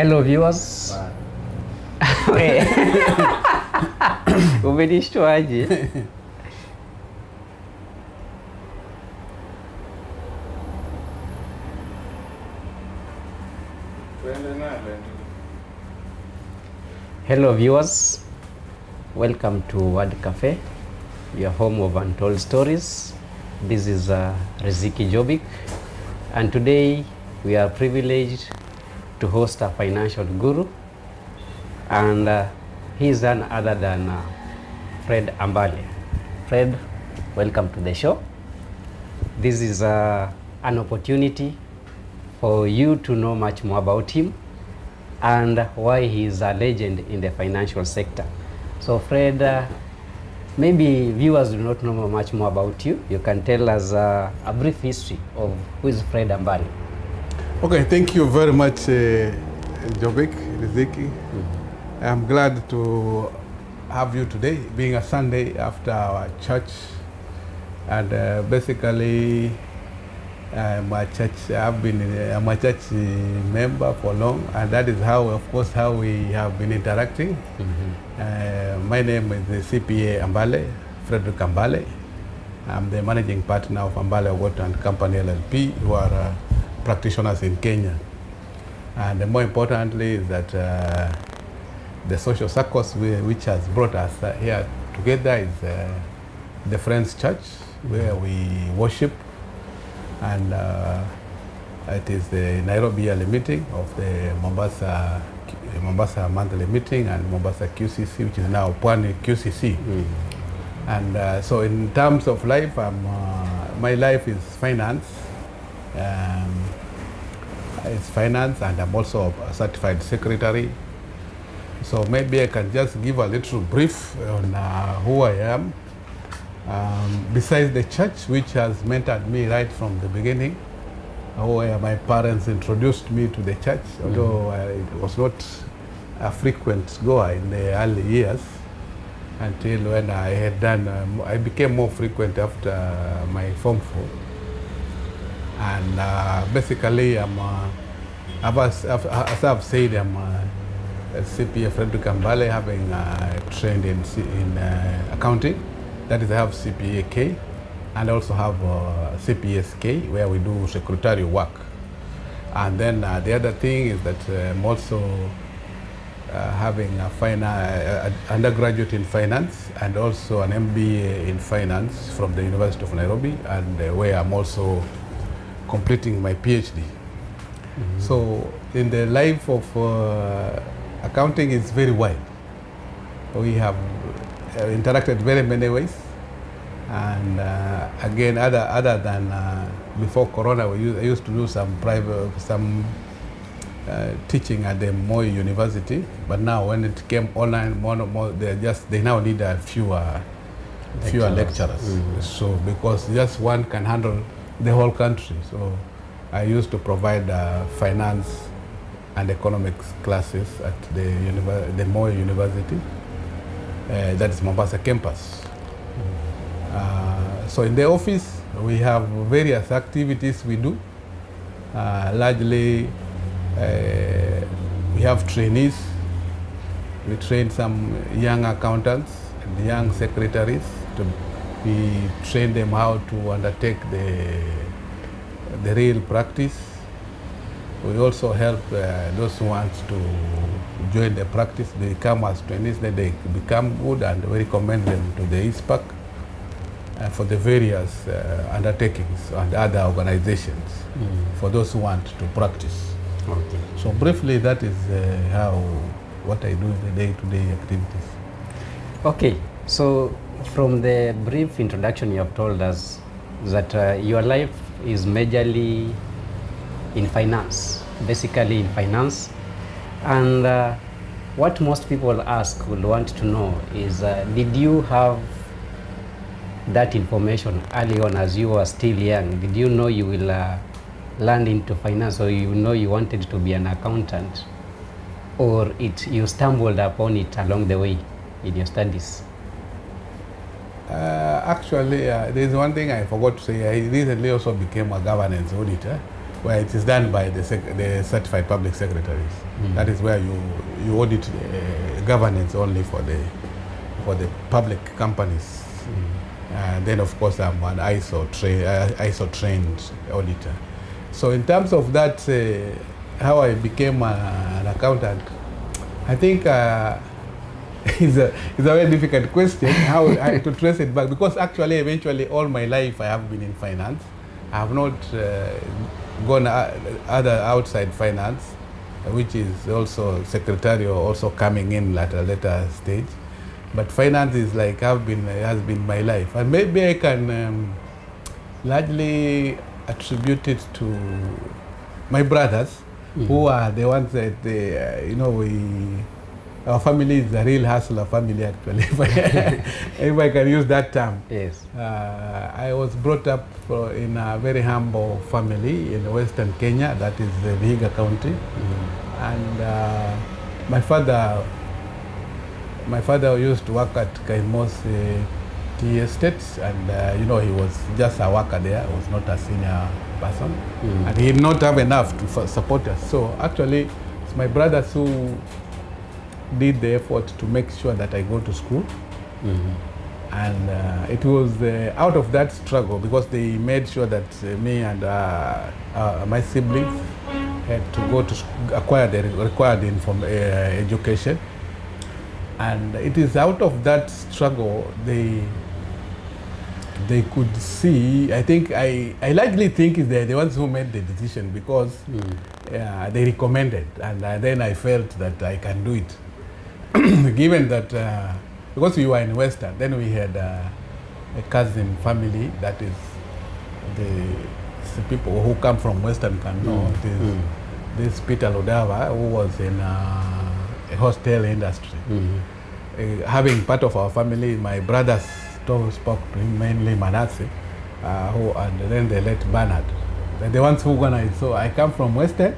Hello viewers. We. Umenishtuaje? Hello viewers. Welcome to Word Cafe, your home of untold stories. This is Riziki Jobik, and today we are privileged to host a financial guru, and he is none other than Fred Ambale. Fred, welcome to the show. This is an opportunity for you to know much more about him and why he is a legend in the financial sector. So Fred, maybe viewers do not know much more about you. You can tell us a brief history of who is Fred Ambale. Okay, thank you very much, Jobik, Riziki. I'm glad to have you today, being a Sunday after our church. And basically, I'm a church member for long, and that is how, of course, how we have been interacting. My name is CPA Ambale, Frederick Ambale. I'm the managing partner of Ambale Water and Company LLP, who are practitioners in Kenya. And more importantly is that the social circles which has brought us here together is the Friends Church, where we worship, and it is the Nairobi yearly meeting of the Mombasa monthly meeting, and Mombasa QCC, which is now Pwani QCC. And so in terms of life, my life is finance. It's finance, and I'm also a certified secretary. So maybe I can just give a little brief on who I am. Besides the church, which has mentored me right from the beginning, where my parents introduced me to the church, although I was not a frequent goer in the early years, until when I had done, I became more frequent after my Form 4. And basically, as I've said, I'm a CPA Frederick Ambale, having trained in accounting. That is, I have CPA K, and I also have CPS K, where we do secretarial work. And then the other thing is that I'm also having a undergraduate in finance, and also an MBA in finance from the University of Nairobi, and where I'm also completing my PhD. So in the life of accounting is very wide. We have interacted very many ways, and again, other than before Corona, I used to do some teaching at the Moi University. But now, when it came online, they now need fewer lecturers. So because just one can handle the whole country. So I used to provide finance and economics classes at the Moi University. That is Mombasa campus. So in the office, we have various activities we do. Largely, we have trainees. We train some young accountants and young secretaries. We train them how to undertake the real practice. We also help those who want to join the practice. They come as trainees, then they become good, and we recommend them to the ISPAC for the various undertakings and other organizations for those who want to practice. Okay. So briefly, that is what I do in the day-to-day activities. Okay, so from the brief introduction you have told us that your life is majorly in finance, basically in finance. And what most people ask, would want to know is, did you have that information early on as you were still young? Did you know you will land into finance, or you know you wanted to be an accountant? Or you stumbled upon it along the way in your studies? Actually, there's one thing I forgot to say. I recently also became a governance auditor. where it is done by the certified public secretaries. That is where you audit governance only for the public companies. Then of course I'm an ISO trained auditor. So in terms of that, how I became an accountant, I think it's a very difficult question how to trace it back, because actually eventually all my life I have been in finance. I have not gone other outside finance, which is also secretarial, also coming in at a later stage. But finance is like has been my life, and maybe I can largely attribute it to my brothers, who are the ones that our family is a real hustler family, actually, if I can use that term. Yes. I was brought up in a very humble family in Western Kenya, that is Vihiga County, and my father used to work at Kaimos Tea Estates, and he was just a worker there. He was not a senior person, and he did not have enough to support us. So actually, it's my brothers who did the effort to make sure that I go to school. And it was out of that struggle, because they made sure that me and my siblings had to go to acquire the required education. And it is out of that struggle they could see. I think I largely think is the ones who made the decision, because they recommended, and then I felt that I can do it. Given that, because we were in Western, then we had a cousin family, that is the people who come from Western can know. This Peter Lodava, who was in a hostel industry. Having part of our family, my brothers spoke to him, mainly Manasseh, and then they let Bernard. They're the ones who organized. So I come from Western.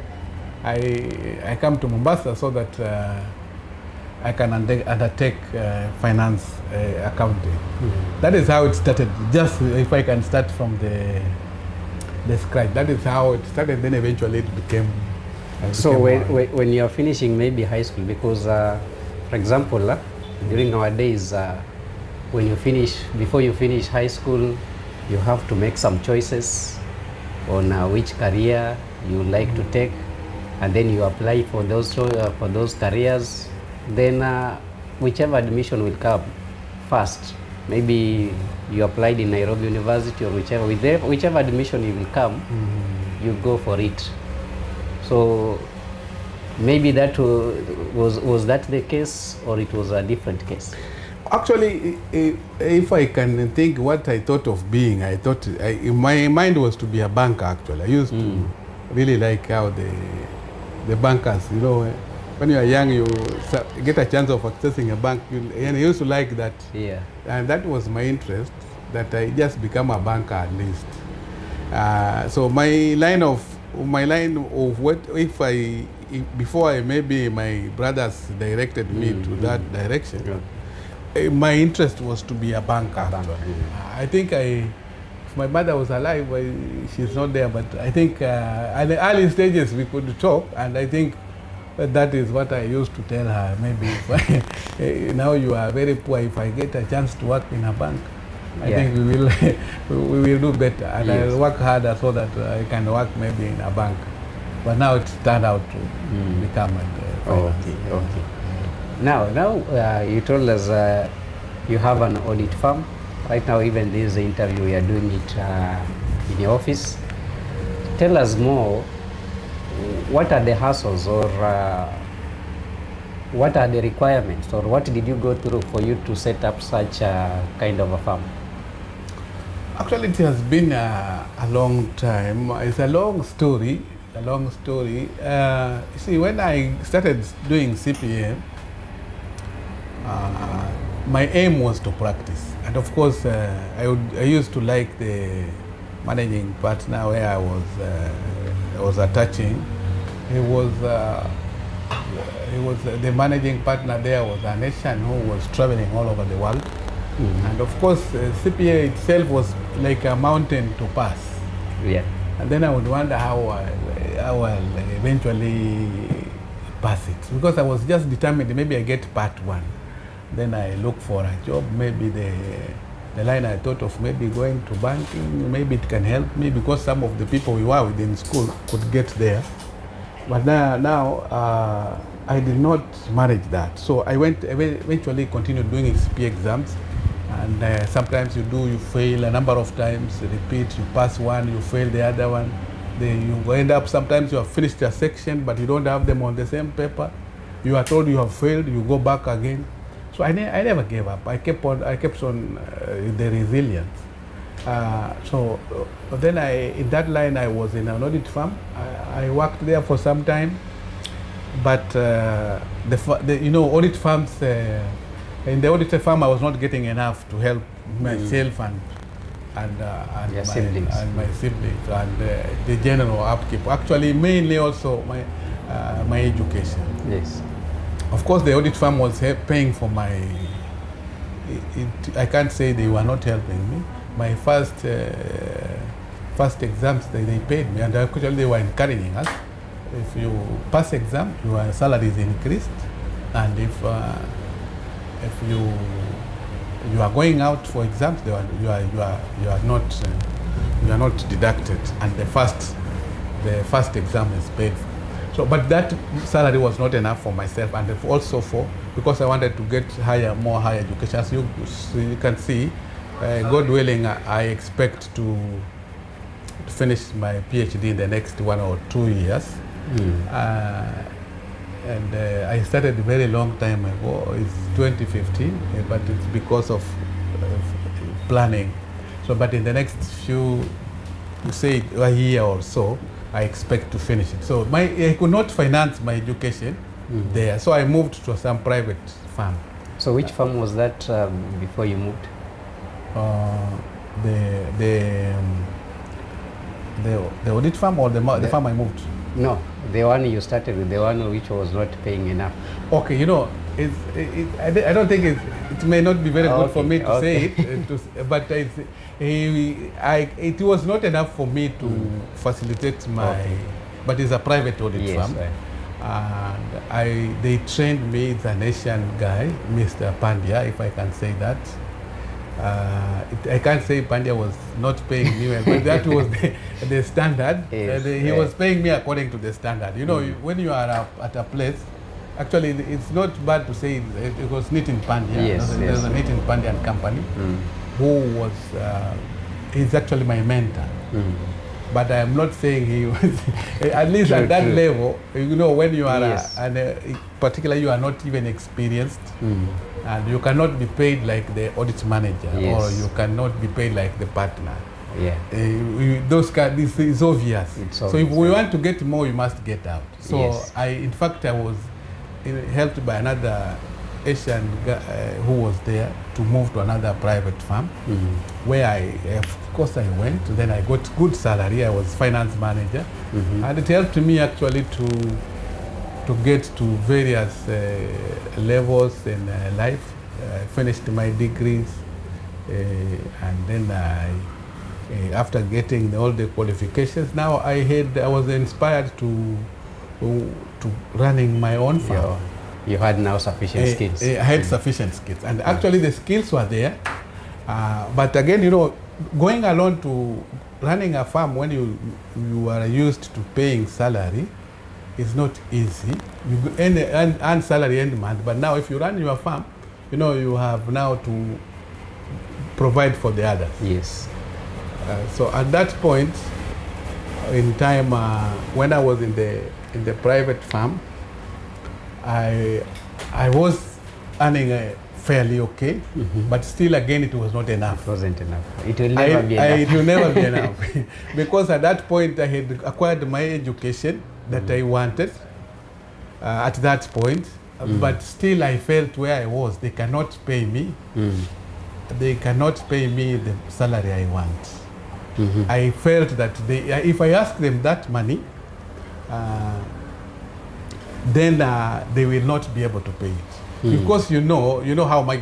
I come to Mombasa so that I can undertake finance accounting. That is how it started. Just if I can start from the scratch, that is how it started. Then eventually it became. So when you are finishing maybe high school, because for example, during our days, when you before you finish high school, you have to make some choices on which career you like to take, and then you apply for those careers. Then whichever admission will come first, maybe you applied in Nairobi University or whichever admission you will come, you go for it. So maybe that was that the case, or it was a different case? Actually, if I can think what I thought of being, my mind was to be a banker. Actually, I used to really like how the bankers, when you are young, you get a chance of accessing a bank, and I used to like that. Yeah. And that was my interest, that I just become a banker at least. So my line of what before maybe my brothers directed me to that direction. My interest was to be a banker. I think if my mother was alive, she's not there, but I think at the early stages we could talk, and I think that is what I used to tell her. Maybe if now you are very poor, if I get a chance to work in a bank, I think we will do better, and I'll work harder so that I can work maybe in a bank. But now it's turned out to become a finance. Okay. Now you told us you have an audit firm. Right now, even this interview, we are doing it in your office. Tell us more. What are the hassles, or what are the requirements, or what did you go through for you to set up such a kind of a firm? Actually, it has been a long time. It's a long story. You see, when I started doing CPA, my aim was to practice, and of course, I used to like the managing partner where I was attaching. He was the managing partner there was an Asian who was traveling all over the world, and of course, CPA itself was like a mountain to pass. Yeah. And then I would wonder how I'll eventually pass it. Because I was just determined, maybe I get part one. Then I look for a job, maybe the line I thought of maybe going to banking, maybe it can help me because some of the people we were within school could get there. But now I did not manage that. So I eventually continued doing CPA exams. And sometimes you fail a number of times, repeat, you pass one, you fail the other one. Then you end up, sometimes you have finished a section, but you don't have them on the same paper. You are told you have failed, you go back again. So I never gave up. I kept on the resilience. Then in that line, I was in an audit firm. I worked there for some time, but audit firms. In the audit firm, I was not getting enough to help myself and my siblings and the general upkeep. Actually, mainly also my education. Yes. Of course, the audit firm was paying for I can't say they were not helping me. My first exams, they paid me, and actually they were encouraging us. If you pass exam, your salary is increased, and if you are going out for exams, you are not deducted, and the first exam is paid for. So, but that salary was not enough for myself, and also because I wanted to get more higher education. As you can see, God willing, I expect to finish my PhD in the next 1 or 2 years. And I started a very long time ago. It's 2015, but it's because of planning. So, but in the next say a year or so, I expect to finish it. So I could not finance my education there, so I moved to some private firm. So which firm was that before you moved? The audit firm or the firm I moved? No, the one you started with, the one which was not paying enough. Okay, I don't think it may not be very good for me to say it, but it was not enough for me to facilitate but it's a private audit firm. And they trained me, it's an Asian guy, Mr. Pandya, if I can say that. I can't say Pandya was not paying me well, but that was the standard. Yes, he was paying me according to the standard. When you are at a place, actually it's not bad to say it was Nitin Pandya. Yes, there's a Nitin Pandya and company who was, he's actually my mentor. But I am not saying he was, at least at that level, when you are, particularly you are not even experienced, and you cannot be paid like the audit manager, or you cannot be paid like the partner. Yeah. This is obvious. So if we want to get more, we must get out. So in fact, I was helped by another Asian guy who was there to move to another private firm, where of course I went. Then I got good salary. I was finance manager, and it helped me actually to get to various levels in life. I finished my degrees, and then after getting all the qualifications, now I was inspired to running my own firm. You had now sufficient skills. I had sufficient skills, and actually the skills were there. But again, going along to running a farm when you are used to paying salary is not easy. You earn salary every month, but now if you run your farm, you have now to provide for the others. Yes. So at that point in time, when I was in the private farm, I was earning fairly okay, but still again it was not enough. It wasn't enough. It will never be enough. It will never be enough. Because at that point I had acquired my education that I wanted at that point, but still I felt where I was, they cannot pay me. They cannot pay me the salary I want. I felt that if I ask them that money, then they will not be able to pay it. Because you know how much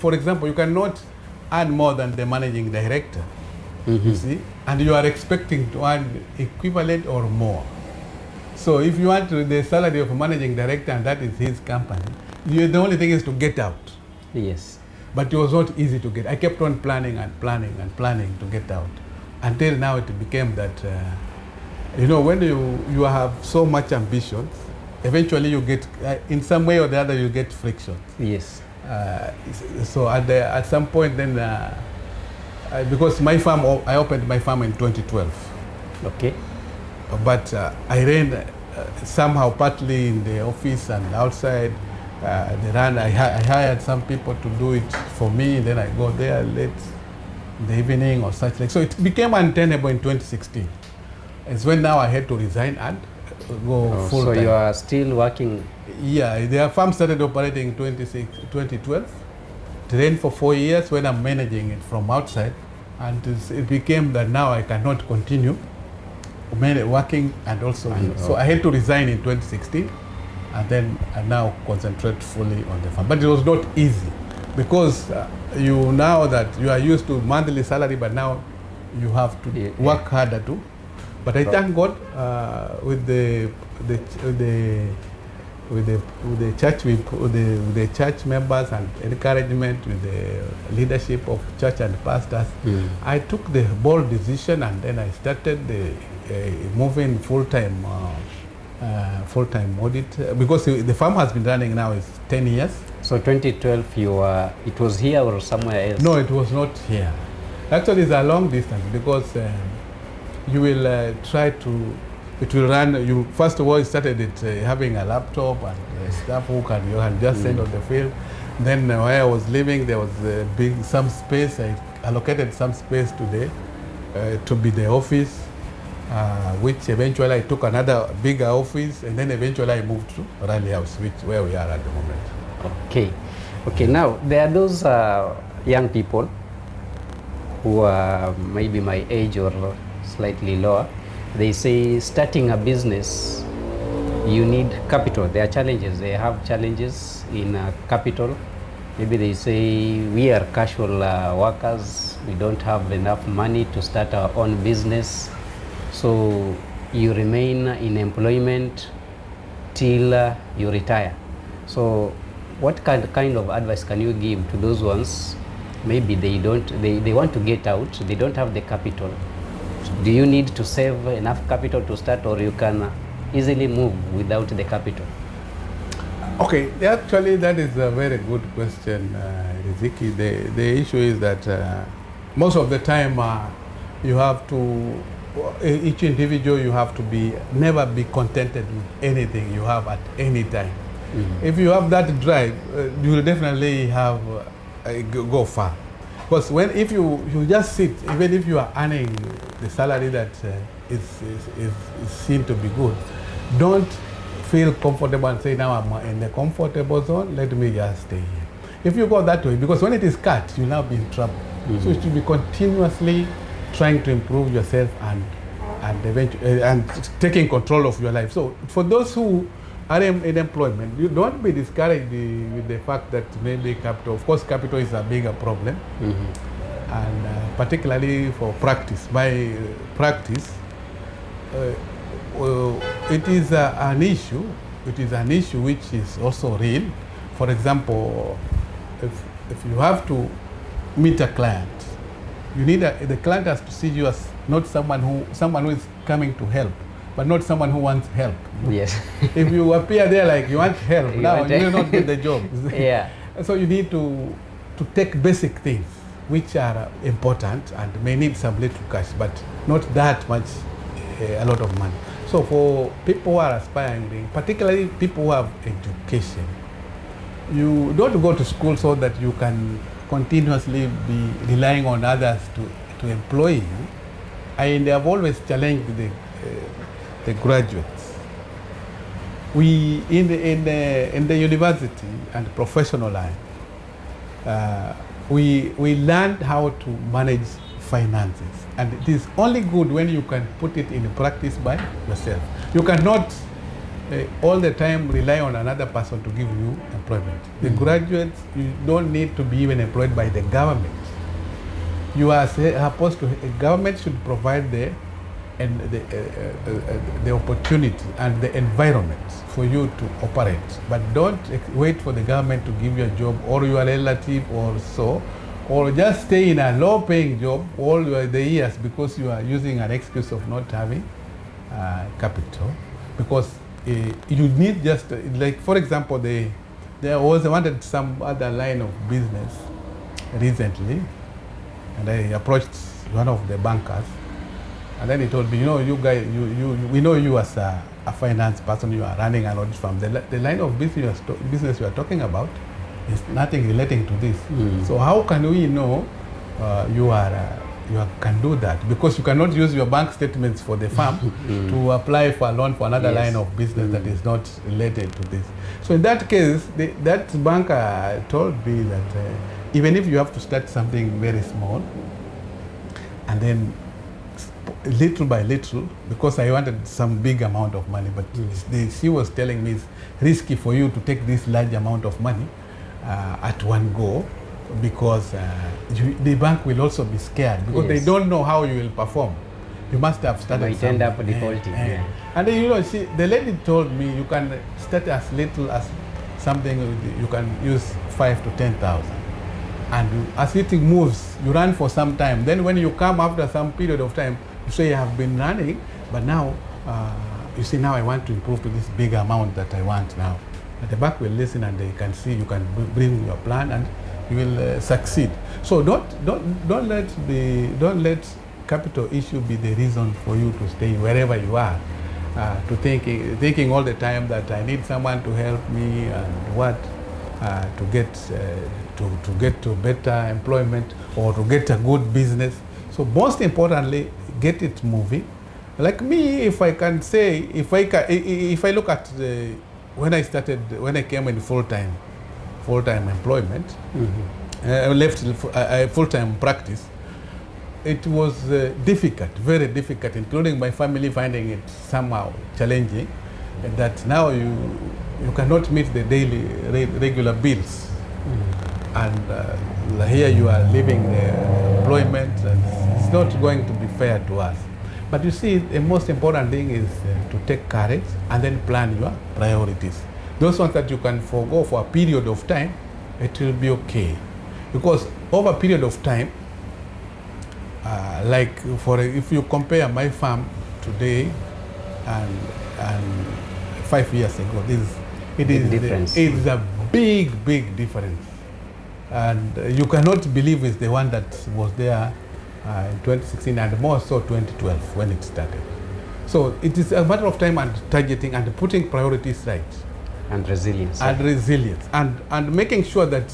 for example, you cannot earn more than the managing director. you see, and you are expecting to earn equivalent or more. So if you want the salary of a managing director and that is his company, the only thing is to get out. Yes. But it was not easy to get. I kept on planning and planning and planning to get out until now it became that, when you have so much ambition, eventually you get, in some way or the other, you get friction. Yes. So at some point then, because I opened my farm in 2012. Okay. But I ran somehow partly in the office and outside. I hired some people to do it for me. Then I go there late in the evening or such like. So it became untenable in 2016. It's when now I had to resign and go full time. So you are still working? Yeah, the farm started operating in 2012. Trained for 4 years when I'm managing it from outside. And it became that now I cannot continue working and also. So I had to resign in 2016. And then I now concentrate fully on the farm. But it was not easy because now that you are used to monthly salary, but now you have to work harder too. But I thank God with the church, with the church members and encouragement with the leadership of church and pastors. I took the bold decision and then I started moving full-time audit because the farm has been running now is 10 years. So 2012 it was here or somewhere else? No, it was not here. Actually it's a long distance because you will it will run, you first of all started it having a laptop and stuff you can just send on the field. Then where I was living there was some space, I allocated some space today to be the office. Which eventually I took another bigger office, and then eventually I moved to Rally House, where we are at the moment. Okay. Now there are those young people who are maybe my age or slightly lower. They say starting a business, you need capital. There are challenges. They have challenges in capital. Maybe they say we are casual workers. We don't have enough money to start our own business. So you remain in employment till you retire. So what kind of advice can you give to those ones? Maybe they want to get out, they don't have the capital. Do you need to save enough capital to start, or you can easily move without the capital? Okay, actually that is a very good question, Riziki. The issue is that most of the time you have to, each individual, you have to never be contented with anything you have at any time. If you have that drive, you will definitely have go far. Because if you just sit, even if you are earning the salary that is seen to be good, don't feel comfortable and say, now I'm in the comfortable zone, let me just stay here. If you go that way, because when it is cut, you'll now be in trouble. So you should be continuously trying to improve yourself and eventually and taking control of your life. So for those who are in employment, you don't be discouraged with the fact that maybe capital, of course capital is a bigger problem, and particularly for practice. By practice, it is an issue. It is an issue which is also real. For example, if you have to meet a client, you need the client has to see you as not someone who is coming to help, but not someone who wants help. Yes. If you appear there like you want help, now you will not get the job. Yeah. So you need to take basic things which are important and may need some little cash, but not that much, a lot of money. So for people who are aspiring, particularly people who have education, you don't go to school so that you can continuously be relying on others to employ you. And I've always challenged the graduates. We in the university and professional line, we learned how to manage finances, and it is only good when you can put it in practice by yourself. You cannot all the time rely on another person to give you employment. The graduates, you don't need to be even employed by the government. you are supposed to, government should provide and the opportunity and the environment for you to operate. But don't wait for the government to give you a job or your relative or so, or just stay in a low-paying job all the years because you are using an excuse of not having capital. Because you need just, like for example, they was wanted some other line of business recently, and I approached one of the bankers, and then he told me, you guys, we know you as a finance person, you are running an audit firm. The line of business you are talking about is nothing relating to this. So how can we know you can do that? Because you cannot use your bank statements for the firm to apply for a loan for another line of business that is not related to this. So in that case, that banker told me that even if you have to start something very small, and then little by little, because I wanted some big amount of money, but she was telling me it's risky for you to take this large amount of money at one go, because the bank will also be scared, because they don't know how you will perform. You must have started. Might end up defaulting. And then, the lady told me you can start as little as something, you can use 5,000 to 10,000. And as it moves, you run for some time. Then when you come after some period of time, you say you have been running, but now, you see, now I want to improve to this big amount that I want now. And the bank will listen, and they can see you can bring your plan, and you will succeed. So don't let capital issue be the reason for you to stay wherever you are, to thinking all the time that I need someone to help me and what to get to better employment or to get a good business. So most importantly, get it moving. Like me, if I can say, if I look at when I came in full-time employment, left full-time practice, it was difficult, very difficult, including my family finding it somehow challenging, that now you cannot meet the daily regular bills. And here you are leaving the employment, and it's not going to be fair to us. But you see, the most important thing is to take courage and then plan your priorities. Those ones that you can forego for a period of time, it will be okay. Because over a period of time, if you compare my farm today and 5 years ago, it is a big difference. And you cannot believe it's the one that was there in 2016 and more so 2012 when it started. So it is a matter of time and targeting and putting priorities right. And resilience. And making sure that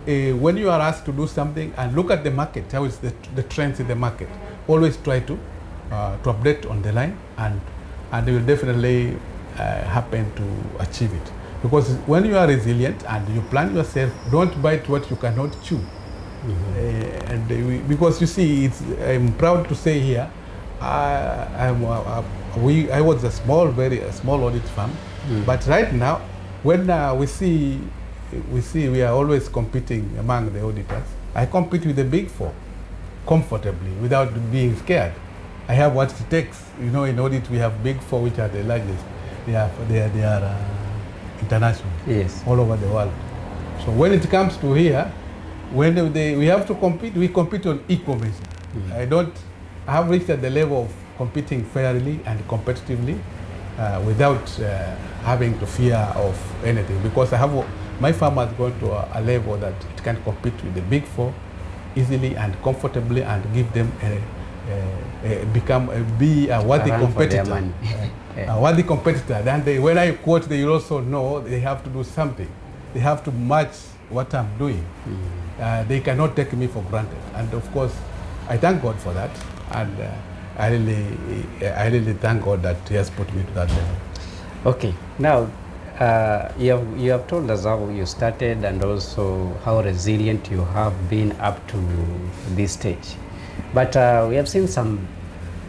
when you are asked to do something, and look at the market, how is the trends in the market, always try to update on the line, and it will definitely happen to achieve it. Because when you are resilient and you plan yourself, don't bite what you cannot chew. Because you see, I'm proud to say here, I was a very small audit firm, but right now, when we see we are always competing among the auditors, I compete with the Big Four comfortably without being scared. I have what it takes. In audit we have Big Four, which are the largest. They are international, all over the world. So when it comes to here, when we have to compete, we compete on equal measure. I have reached at the level of competing fairly and competitively without having to fear of anything, because my firm has gone to a level that it can compete with the Big Four easily and comfortably, and give them be a worthy competitor. A worthy competitor. Then when I quote, they also know they have to do something. They have to match what I'm doing. They cannot take me for granted. And of course, I thank God for that. And I really thank God that He has put me to that level. Okay. Now, you have told us how you started and also how resilient you have been up to this stage. But we have seen some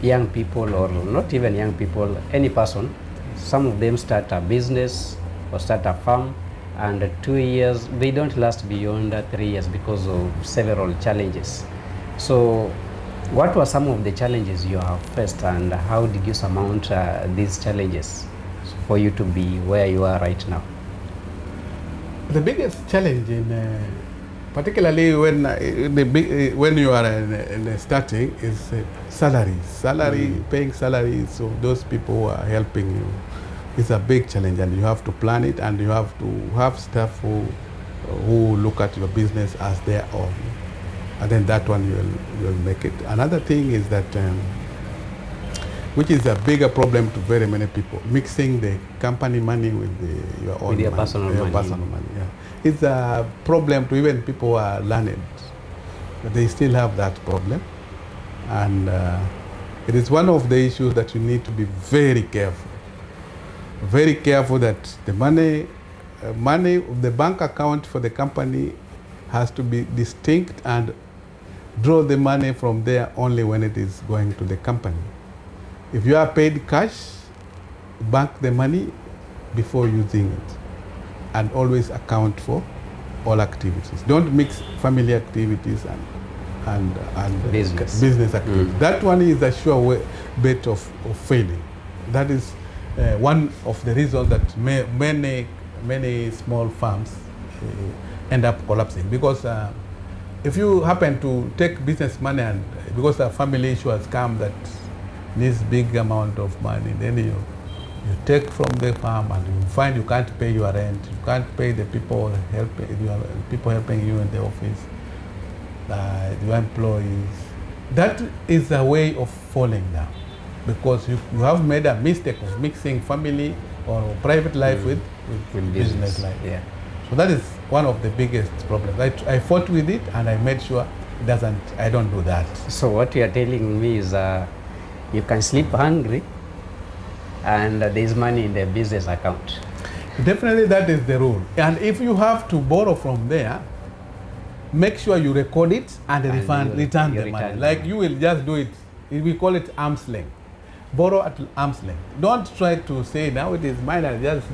young people, or not even young people, any person, some of them start a business or start a farm, and 2 years, they don't last beyond 3 years because of several challenges. So, what were some of the challenges you have faced, and how did you surmount these challenges for you to be where you are right now? The biggest challenge particularly when you are in starting is paying salaries. So those people who are helping you is a big challenge, and you have to plan it, and you have to have staff who look at your business as their own, and then that one you'll make it. Another thing is that which is a bigger problem to very many people, mixing the company money with your own with your money, personal money. Personal money, yeah. It's a problem to even people who are learned. They still have that problem, and it is one of the issues that you need to be very careful. Very careful that the money, the bank account for the company has to be distinct, and draw the money from there only when it is going to the company. If you are paid cash, bank the money before using it, and always account for all activities. Don't mix family activities and business activities. That one is a sure bet of failing. That is one of the reasons that many small firms end up collapsing, because if you happen to take business money, and because a family issue has come that needs big amount of money, then you take from the farm, and you find you can't pay your rent, you can't pay the people helping you in the office, your employees. That is a way of falling down, because you have made a mistake of mixing family or private life with business life. Yeah. So that is one of the biggest problems. I fought with it, and I made sure I don't do that. So what you are telling me is you can sleep hungry, and there is money in the business account. Definitely, that is the rule. And if you have to borrow from there, make sure you record it and return the money. Like you will just do it. We call it arm's length. Borrow at arm's length. Don't try to say now it is mine, and just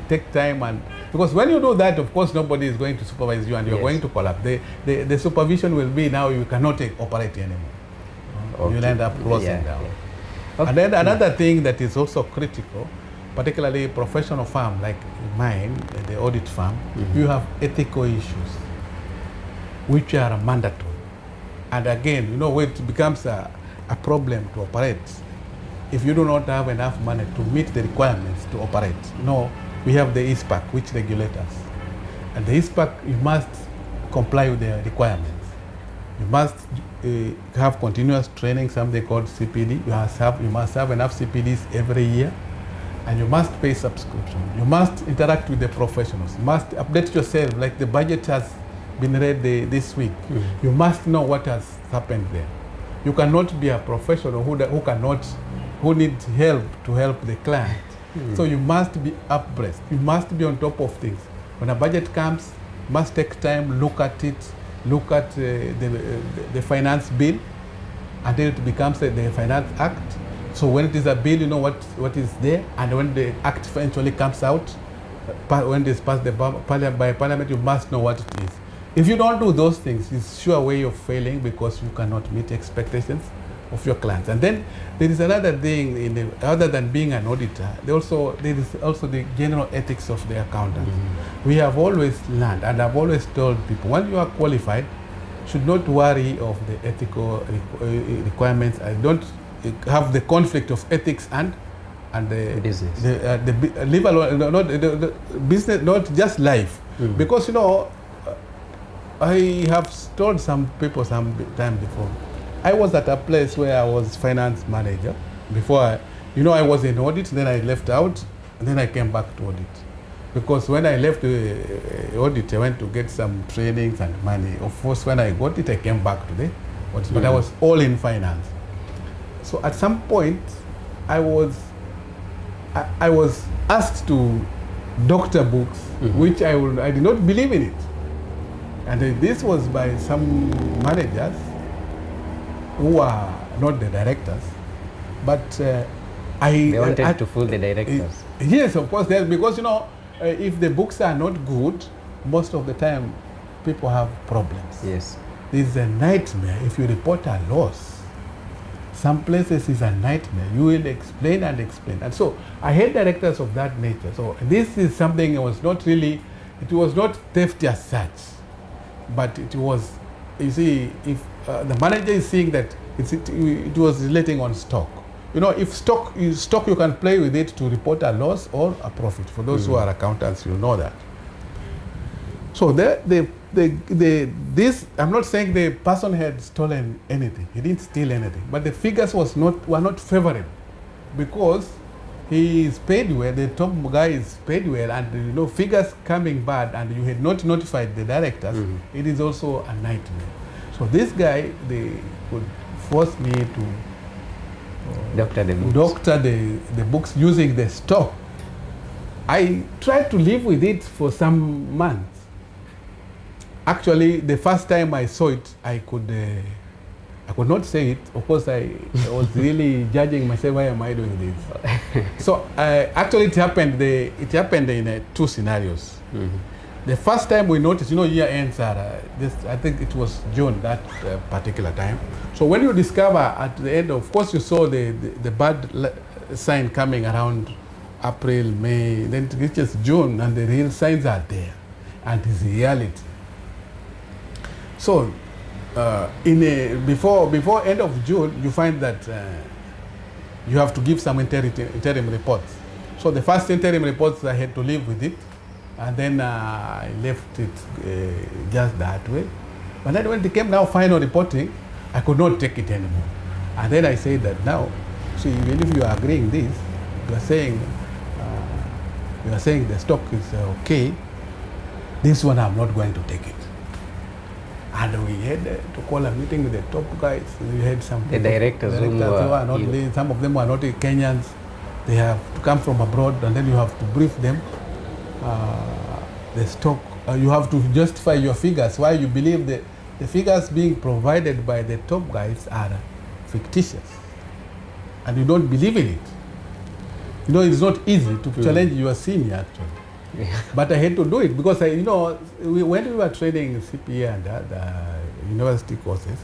take time, and because when you do that, of course, nobody is going to supervise you, and you're going to collapse. The supervision will be now you cannot operate anymore. Okay. You'll end up closing down. Yeah. Okay. And then another thing that is also critical, particularly professional firm like mine, the audit firm, you have ethical issues which are mandatory. And again, it becomes a problem to operate if you do not have enough money to meet the requirements to operate. We have the ISPAC, which regulates us. And the ISPAC, you must comply with the requirements. You must have continuous training, something called CPD. You must have enough CPDs every year, and you must pay subscription. You must interact with the professionals. You must update yourself, like the budget has been read this week. You must know what has happened there. You cannot be a professional who needs help to help the client. So you must be abreast. You must be on top of things. When a budget comes, you must take time, look at it, look at the finance bill, until it becomes the finance act. So when it is a bill, you know what is there, and when the act eventually comes out, when it is passed by parliament, you must know what it is. If you don't do those things, it's sure way of failing, because you cannot meet expectations of your clients. And then there is another thing, other than being an auditor, there is also the general ethics of the accountant. We have always learned, and I've always told people, when you are qualified, should not worry of the ethical requirements. I don't have the conflict of ethics and the business. The business, not just life. Because I have told some people some time before, I was at a place where I was finance manager before I was in audit, then I left out, and then I came back to audit. Because when I left the audit, I went to get some trainings and money. Of course, when I got it, I came back to the audit, but I was all in finance. So at some point, I was asked to doctor books, which I did not believe in it. And this was by some managers who are not the directors, but they wanted to fool the directors. Yes, of course, because if the books are not good, most of the time people have problems. Yes. this is a nightmare if you report a loss. Some places is a nightmare. You will explain and explain. And so I had directors of that nature. So this is something that was not really, it was not theft as such, but it was, you see, if the manager is seeing that it was relating on stock. You know, if stock, you can play with it to report a loss or a profit. For those who are accountants, you know that. So this, I'm not saying the person had stolen anything. He didn't steal anything, but the figures were not favorable because he is paid well. The top guy is paid well, and you know, figures coming bad, and you had not notified the directors. It is also a nightmare. So this guy, they could force me to doctor the books using the stock. I tried to live with it for some months. Actually, the first time I saw it, I could not say it. Of course, I was really judging myself. Why am I doing this? So actually, it happened in two scenarios. The first time we noticed, you know, year ends are I think it was June that particular time. So when you discover at the end, of course, you saw the bad sign coming around April, May, then it reaches June, and the real signs are there, and it's reality. So, before end of June, you find that you have to give some interim reports. So the first interim reports, I had to live with it, and then I left it just that way. But then when it came now final reporting, I could not take it anymore. And then I said that now, see, even if you are agreeing this, you are saying the stock is okay, this one I'm not going to take it. And we had to call a meeting with the top guys. We had some directors who are not, some of them are not Kenyans. They have to come from abroad, and then you have to brief them. The stock, you have to justify your figures, why you believe the figures being provided by the top guys are fictitious, and you don't believe in it. You know, it's not easy to challenge your senior, actually. But I had to do it because when we were training CPA and the university courses,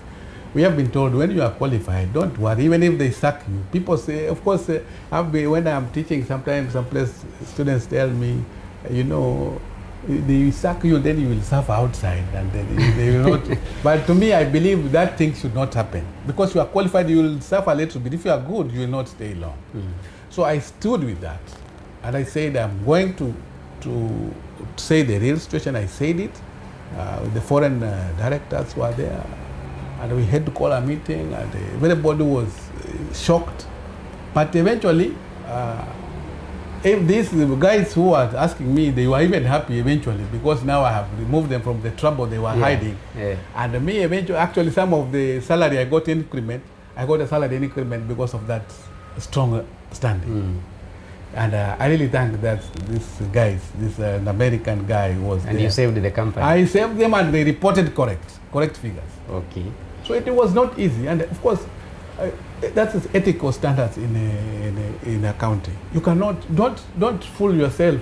we have been told when you are qualified, don't worry, even if they sack you. People say, of course, when I'm teaching, sometimes students tell me, you know, they sack you, then you will suffer outside, and then they will not. But to me, I believe that thing should not happen because you are qualified, you will suffer a little bit. If you are good, you will not stay long. So I stood with that, and I said I'm going to say the real situation. I said it. The foreign directors were there, and we had to call a meeting, and everybody was shocked. But eventually, if these guys who were asking me, they were even happy eventually because now I have removed them from the trouble they were hiding. And me eventually, actually, some of the salary I got increment, I got a salary increment because of that strong standing. And I really thank that this American guy was and there. You saved the company. I saved them, and they reported correct figures. Okay. So it was not easy, and of course, that is ethical standards in accounting. You cannot don't fool yourself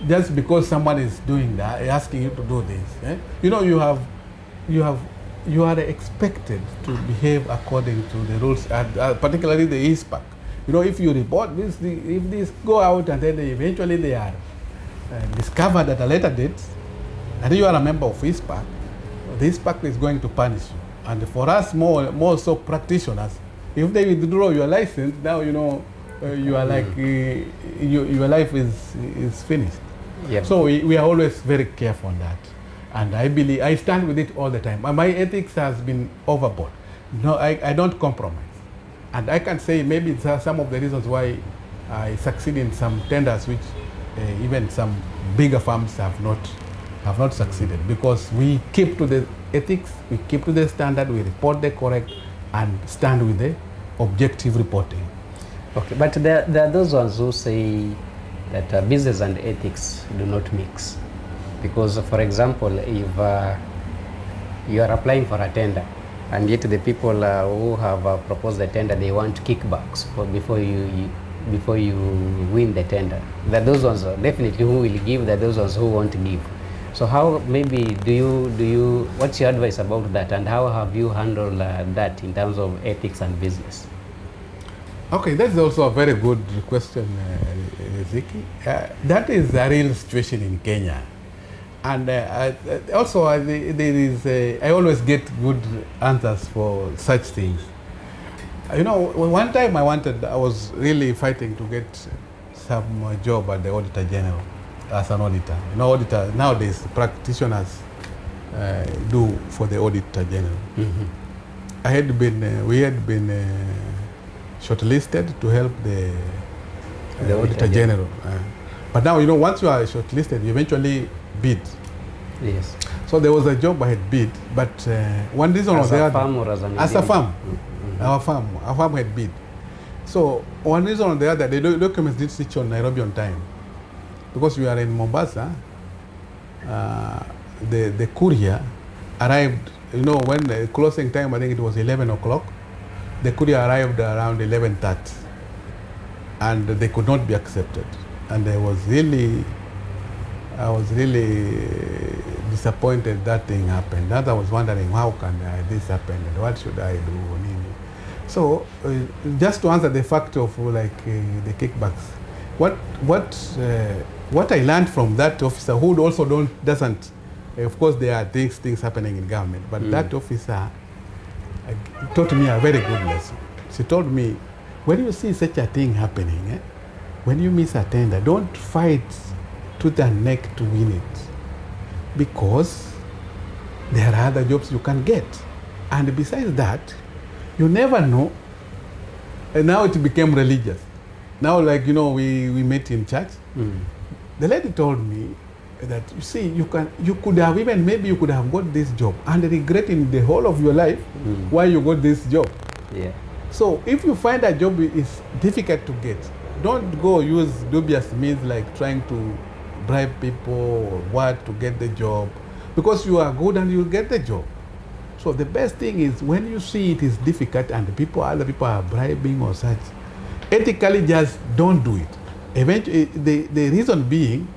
just because someone is doing that, asking you to do this. You know, you are expected to behave according to the rules, particularly the ISPAC. You know, if you report this, if these go out and then eventually they are discovered at a later date, and you are a member of ISPAC, the ISPAC is going to punish you. And for us, more so practitioners, if they withdraw your license, now you know you are like your life is finished. Yep. So we are always very careful on that, and I stand with it all the time. And my ethics has been overboard. No, I don't compromise. And I can say maybe it's some of the reasons why I succeed in some tenders which even some bigger firms have not succeeded, because we keep to the ethics, we keep to the standard, we report the correct, and stand with the objective reporting. Okay, but there are those ones who say that business and ethics do not mix, because for example, if you are applying for a tender, and yet the people who have proposed the tender, they want kickbacks before you win the tender. There are those ones definitely who will give, there are those ones who won't give. So how maybe do you what's your advice about that, and how have you handled that in terms of ethics and business? Okay, that's also a very good question, Ziki. That is a real situation in Kenya. And also, I always get good answers for such things. You know, one time I was really fighting to get some job at the Auditor General as an auditor. You know, auditor, nowadays, practitioners do for the Auditor General. Mm-hmm. We had been shortlisted to help the Auditor General. But now, you know, once you are shortlisted, you eventually bid. Yes. So there was a job I had bid, but one reason or the other. As a farm or as an As a farm. Mm-hmm. Our farm had bid. So one reason or the other, the documents did reach on Nairobi on time. Because we are in Mombasa, the courier arrived, you know, when the closing time, I think it was 11 o'clock, the courier arrived around 11:30, and they could not be accepted. And I was really disappointed that thing happened. That I was wondering, how can this happen, and what should I do? So just to answer the fact of the kickbacks, what I learned from that officer, who also doesn't, of course there are things happening in government, but that officer taught me a very good lesson. She told me, when you see such a thing happening, when you miss a tender, don't fight tooth and neck to win it, because there are other jobs you can get. And besides that, you never know. And now it became religious. Now, like, you know, we met in church. The lady told me that, you see, you could have got this job and regret in the whole of your life why you got this job. Yeah. So if you find a job is difficult to get, don't go use dubious means like trying to bribe people or what to get the job, because you are good and you'll get the job. So the best thing is, when you see it is difficult and other people are bribing or such, ethically just don't do it. Eventually, the reason being,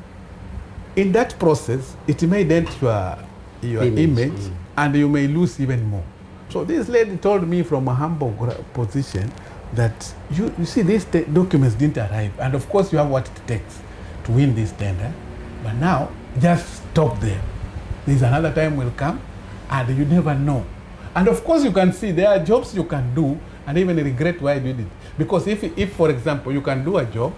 in that process, it may dent your image and you may lose even more. So this lady told me from a humble position that you see, these documents didn't arrive, and of course you have what it takes to win this tender, but now just stop there. There's another time will come, and you never know. And of course you can see there are jobs you can do and even regret why you did it. Because if for example, you can do a job,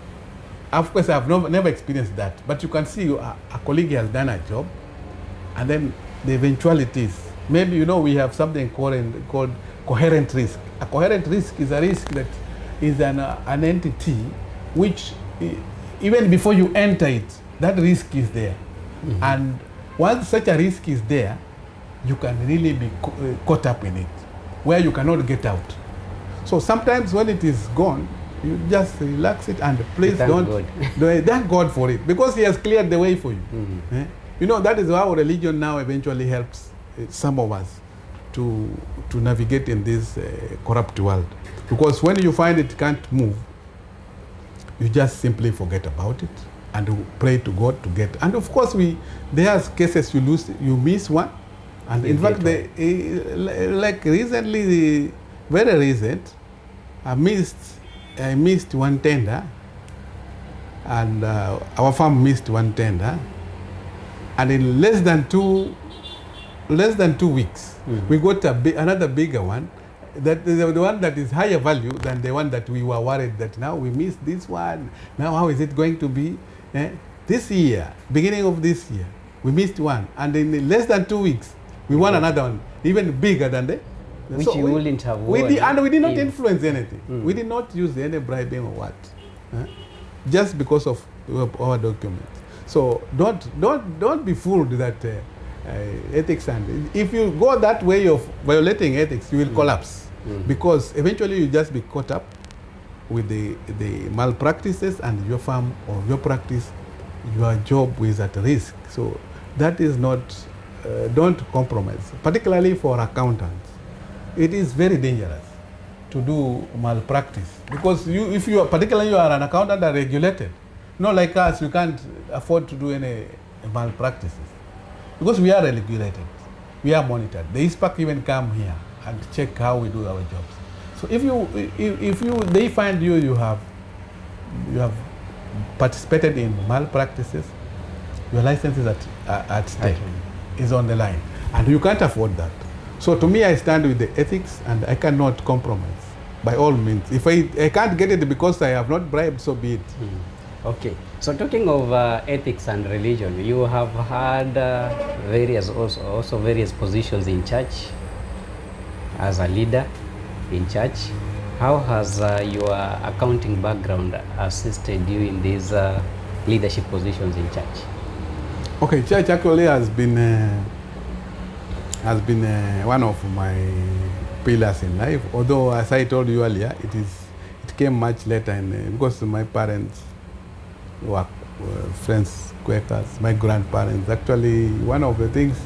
of course I've never experienced that, but you can see a colleague has done a job, and then the eventualities, maybe, you know, we have something called coherent risk. A coherent risk is a risk that is an entity which, even before you enter it, that risk is there. And once such a risk is there, you can really be caught up in it, where you cannot get out. So sometimes when it is gone, you just relax it and please thank God for it, because He has cleared the way for you. You know, that is how religion now eventually helps some of us to navigate in this corrupt world. Because when you find it can't move, you just simply forget about it and pray to God to get. And of course, there are cases you miss one. And in fact, like recently, very recent, I missed one tender, and our farm missed one tender, and in less than 2 weeks, we got another bigger one. That is the one that is higher value than the one that we were worried that now we missed this one. Now how is it going to be? This year, beginning of this year, we missed one, and in less than 2 weeks, we won another one, even bigger than the. Which you wouldn't have won. And we did not influence anything. We did not use any bribing or what, just because of our documents. So don't be fooled that ethics, and if you go that way of violating ethics, you will collapse, because eventually you just be caught up with the malpractices, and your farm or your practice, your job is at risk. So that is not. Don't compromise, particularly for accountants. It is very dangerous to do malpractice, because if you are an accountant and regulated, not like us, you can't afford to do any malpractices. because we are regulated, we are monitored. The ISPAC even come here and check how we do our jobs. So if they find you have participated in malpractices, your license is at stake, is on the line, and you can't afford that. So to me, I stand with the ethics, and I cannot compromise by all means. If I can't get it because I have not bribed, so be it. Okay, so talking of ethics and religion, you have had various positions in church as a leader in church. How has your accounting background assisted you in these leadership positions in church? Okay, church actually has been one of my pillars in life. Although, as I told you earlier, it came much later, and because my parents were friends, Quakers, my grandparents. Actually, one of the things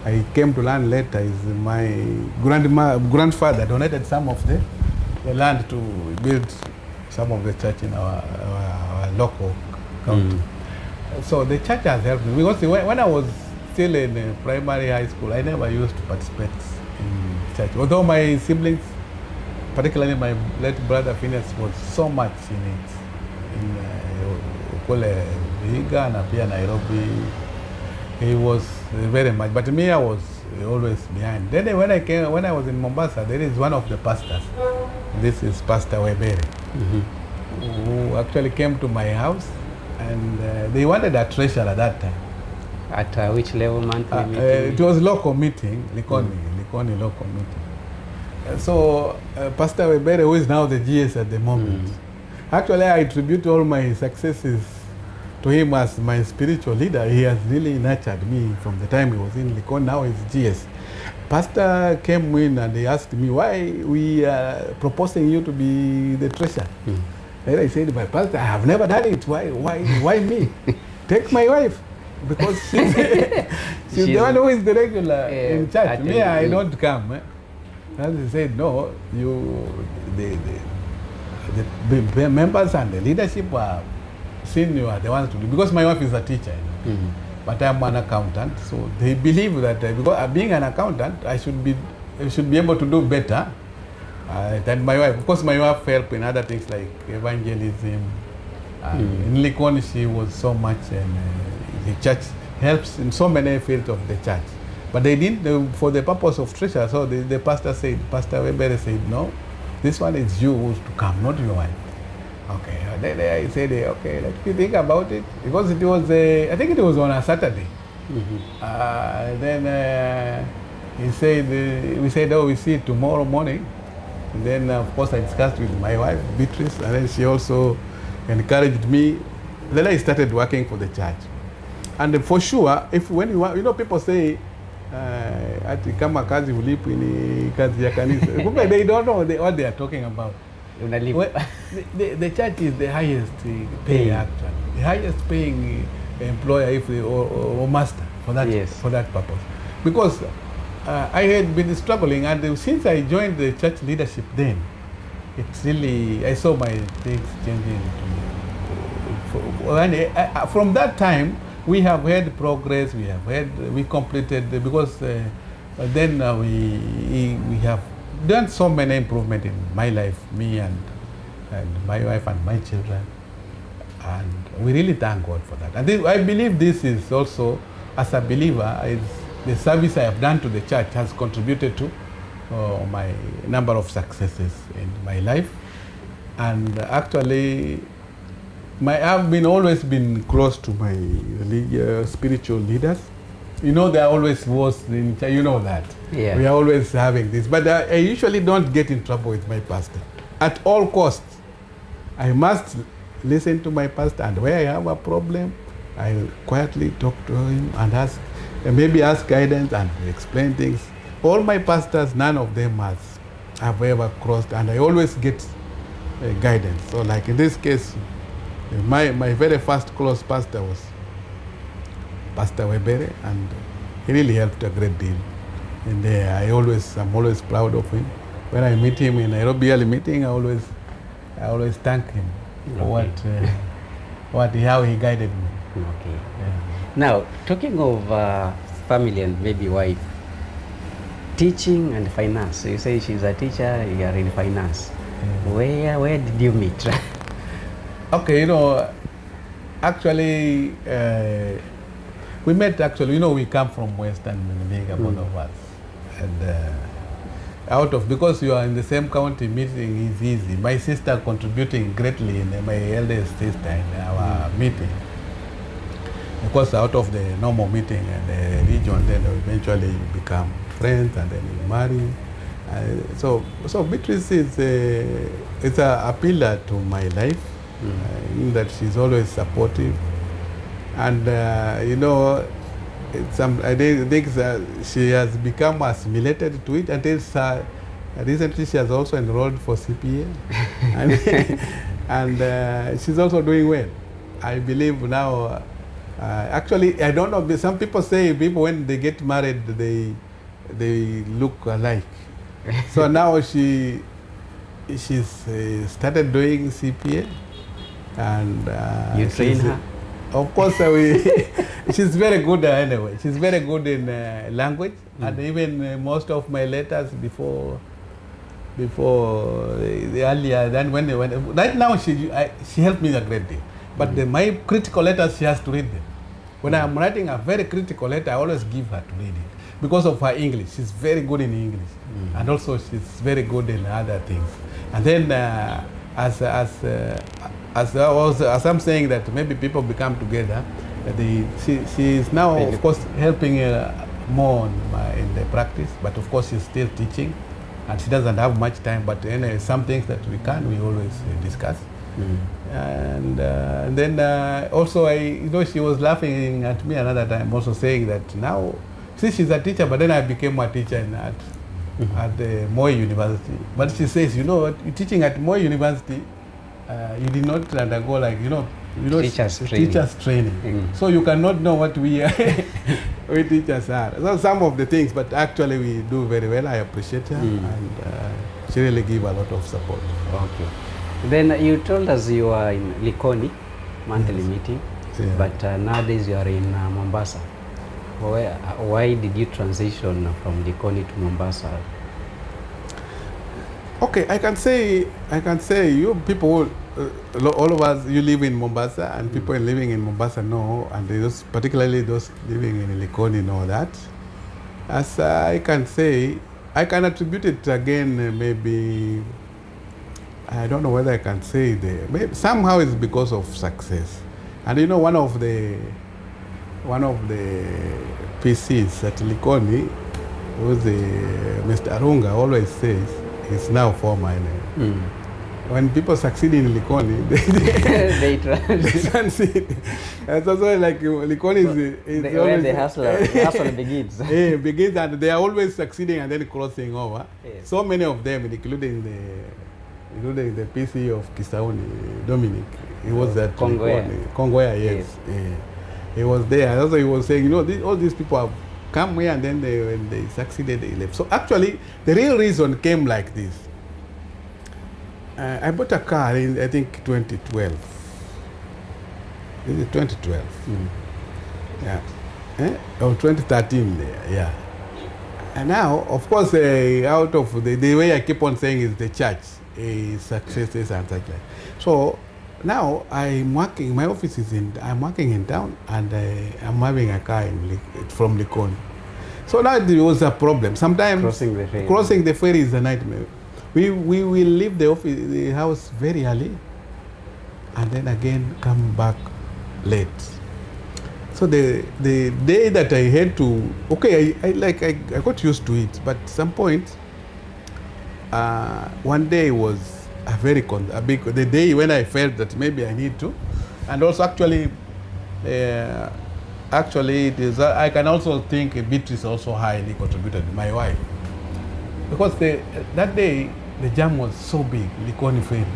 I came to learn later is my grandfather donated some of the land to build some of the church in our local county. So the church has helped me, because when I was still in primary high school, I never used to participate in church. Although my siblings, particularly my late brother Phineas, was so much in it. In kule Vihiga na pia Nairobi, he was very much. But me, I was always behind. Then when I was in Mombasa, there is one of the pastors. This is Pastor Webere, who actually came to my house, and they wanted a treasurer at that time. At which level monthly meeting? It was local meeting, Likoni local meeting. So Pastor Webere, who is now the GS at the moment, actually I attribute all my successes to him as my spiritual leader. He has really nurtured me from the time he was in Likoni, now he's GS. Pastor came in and he asked me, why we are proposing you to be the treasurer? And I said, my pastor, I have never done it. Why me? Take my wife. Because she's the one who is the regular in church. Me, I don't come. And he said, no, the members and the leadership are senior, the ones to do. Because my wife is a teacher, but I'm an accountant. So they believe that because being an accountant, I should be able to do better than my wife. Of course, my wife helped in other things like evangelism. In Likoni, she was so much, and the church helps in so many fields of the church. But they didn't, for the purpose of treasure. So the pastor said, Pastor Weber said, no, this one is you who's to come, not your wife. Okay, then I said, okay, let me think about it. Because it was, I think it was on a Saturday. Then he said, we said, oh, we see it tomorrow morning. And then, of course, I discussed with my wife, Beatrice, and then she also encouraged me. Then I started working for the church. And for sure, when you people say, ati kama kazi ulipi ni kazi ya kanisa. They don't know what they are talking about. The church is the highest pay actually, the highest paying employer or master for that purpose. Because I had been struggling, and since I joined the church leadership, then it's really, I saw my things changing. From that time, we have had progress. We completed, because then we have done so many improvements in my life, me and my wife and my children, and we really thank God for that. And I believe this is also, as a believer, the service I have done to the church has contributed to my number of successes in my life. And actually, I've always been close to my spiritual leaders. There always was, that. Yeah. We are always having this. But I usually don't get in trouble with my pastor. At all costs, I must listen to my pastor, and where I have a problem, I quietly talk to him and maybe ask guidance and explain things. All my pastors, none of them have ever crossed, and I always get guidance. So like in this case, my very first close pastor was Pastor Webere, and he really helped a great deal. And I'm always proud of him. When I meet him in Nairobi early meeting, I always thank him for how he guided me. Okay. Yeah. Now, talking of family and maybe wife. Teaching and finance. So you say she's a teacher, you are in finance. Where did you meet? Okay, actually, we met actually, we come from Western Minneapolis, both of us. And because you are in the same county, meeting is easy. My sister contributing greatly in my eldest sister in our meeting. Because out of the normal meeting and the region, then eventually you become friends and then you marry. So Beatrice is a pillar to my life, in that she's always supportive. And, I think she has become assimilated to it. And recently she has also enrolled for CPA. and she's also doing well. I believe now, actually, I don't know, some people say people when they get married, they look alike. So now she's started doing CPA. And you train her? Of course, she's very good anyway. She's very good in language, and even most of my letters before the earlier than when right now she helped me a great deal. But my critical letters, she has to read them. When I'm writing a very critical letter, I always give her to read it because of her English. She's very good in English, and also she's very good in other things. And then as I'm saying that maybe people become together, she is now of course helping more in the practice, but of course she's still teaching, and she doesn't have much time. But anyway, some things that we always discuss. And then also she was laughing at me another time, also saying that now, see, she's a teacher, but then I became a teacher at the Moi University. But she says, teaching at Moi University, you did not undergo like teachers training. So you cannot know what we teachers are. So some of the things, but actually we do very well. I appreciate her, and she really give a lot of support. Okay. Then you told us you are in Likoni monthly meeting, but nowadays you are in Mombasa. Why did you transition from Likoni to Mombasa? Okay, I can say you people, all of us, you live in Mombasa, and people living in Mombasa know, and particularly those living in Likoni know that. As I can say, I can attribute it again, maybe, I don't know whether I can say maybe somehow it's because of success. And one of the PCs at Likoni, who's Mr. Arunga, always says, it's now former. When people succeed in Likoni, they succeed. It's also like Likoni is where the hustle begins. Begins, and they are always succeeding and then crossing over. Yes. So many of them, including the PC of Kisauni, Dominic, he was at Kongoya, yes. He was there. And also he was saying, all these people have come here, and then when they succeeded, they left. So actually, the real reason came like this. I bought a car in, I think, 2012. Is it 2012? Yeah. Or 2013, yeah. And now, of course, out of the way I keep on saying is the church, successes and such like. So now I'm working, my office is I'm working in town, and I'm having a car from Likoni. So now there was a problem. Sometimes crossing the ferry is a nightmare. We will leave the house very early, and then again come back late. So the day that I had to, I got used to it, but at some point, one day was the day when I felt that maybe I need to, and also actually it is. I can also think Beatrice also highly contributed, my wife, because that day the jam was so big, Likoni ferry.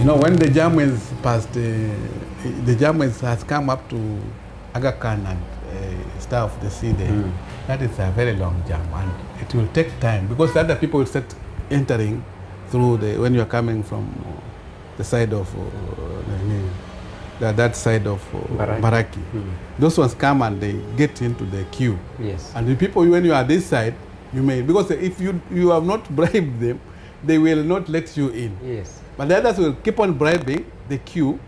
When the jam is past, the jam has come up to Aga Khan and stuff, the sea there. That is a very long jam, and it will take time because other people will start entering through when you are coming from the side of that side of Baraki. Those ones come and they get into the queue. Yes. And the people, when you are this side, you may, because if you have not bribed them, they will not let you in. Yes. But the others will keep on bribing the queue.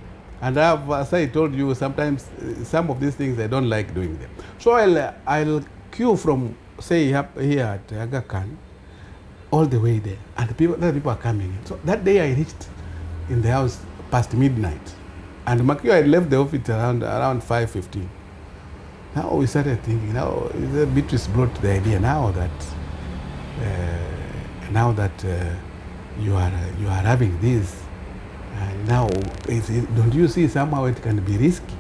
And as I told you, sometimes some of these things I don't like doing them. So I'll queue from, say, here at Aga Khan, all the way there. And other people are coming in. So that day I reached in the house past midnight. And Makio had left the office around 5:15. Now we started thinking, now Beatrice brought the idea now that you are having this. Now, don't you see somehow it can be risky?